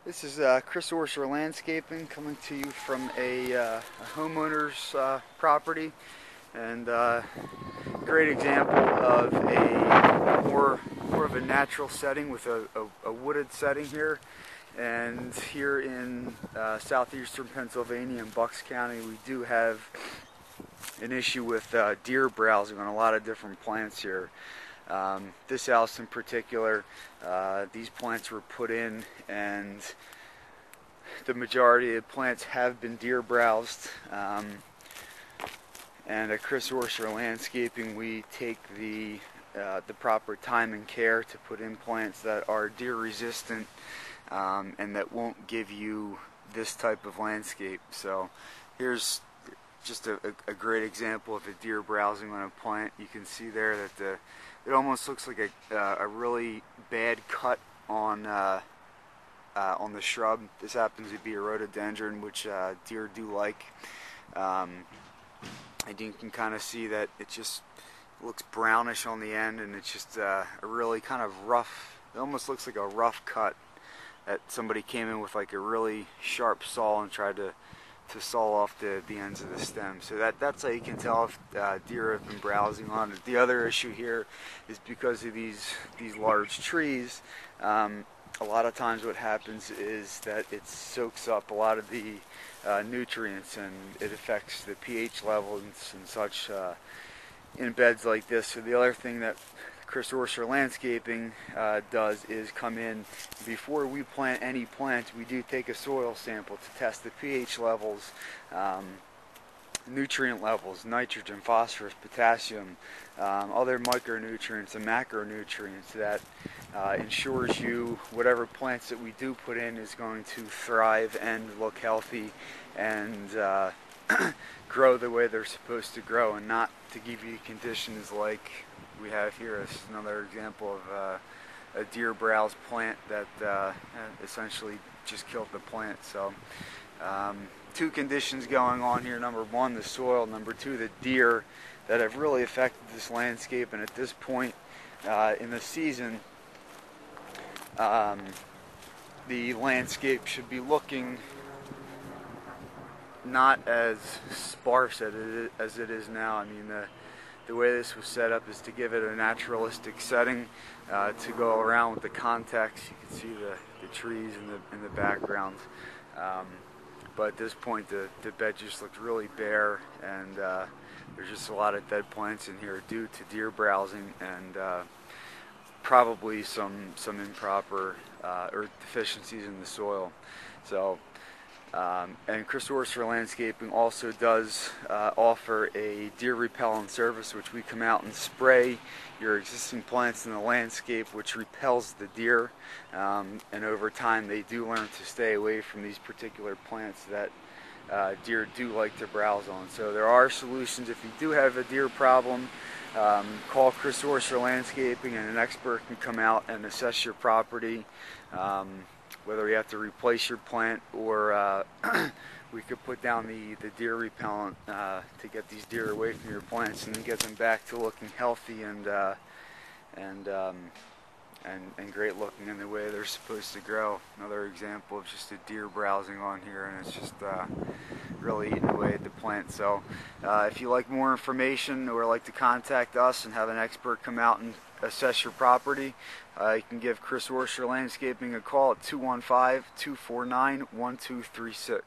This is Chris Orser Landscaping coming to you from a homeowner's property, and great example of a more of a natural setting with a wooded setting here. And here in southeastern Pennsylvania in Bucks County, we do have an issue with deer browsing on a lot of different plants here. This house in particular, these plants were put in, and the majority of plants have been deer browsed. And at Chris Orser Landscaping, we take the proper time and care to put in plants that are deer resistant and that won't give you this type of landscape. So here's just a great example of a deer browsing on a plant. You can see there that it almost looks like a really bad cut on the shrub. This happens to be a rhododendron, which deer do like. And you can kind of see that it just looks brownish on the end, and it's just a really kind of rough, it almost looks like a rough cut that somebody came in with like a really sharp saw and tried to saw off the ends of the stem. So that's how you can tell if deer have been browsing on it. The other issue here is because of these large trees, a lot of times what happens is that it soaks up a lot of the nutrients, and it affects the pH levels and such in beds like this. So the other thing that Chris Orser Landscaping does is come in before we plant any plant. We do take a soil sample to test the pH levels, nutrient levels, nitrogen, phosphorus, potassium, other micronutrients and macronutrients that ensures you whatever plants that we do put in is going to thrive and look healthy and grow the way they're supposed to grow, and not to give you conditions like we have here. This is another example of a deer browse plant that essentially just killed the plant. So two conditions going on here: number one, the soil; number two, the deer, that have really affected this landscape. And at this point in the season, the landscape should be looking not as sparse as it is now. I mean, the way this was set up is to give it a naturalistic setting to go around with the context. You can see the trees in the background. But at this point, the bed just looked really bare, and there's just a lot of dead plants in here due to deer browsing and probably some improper or deficiencies in the soil. So, and Chris Orser Landscaping also does offer a deer repellent service, which we come out and spray your existing plants in the landscape, which repels the deer, and over time they do learn to stay away from these particular plants that deer do like to browse on. So there are solutions. If you do have a deer problem, call Chris Orser Landscaping, and an expert can come out and assess your property, whether you have to replace your plant or we could put down the deer repellent to get these deer away from your plants and then get them back to looking healthy and great looking in the way they're supposed to grow. Another example of just a deer browsing on here, and it's just really eating away at the plant. So if you like more information or like to contact us and have an expert come out and assess your property, you can give Chris Orser Landscaping a call at 215-249-1236.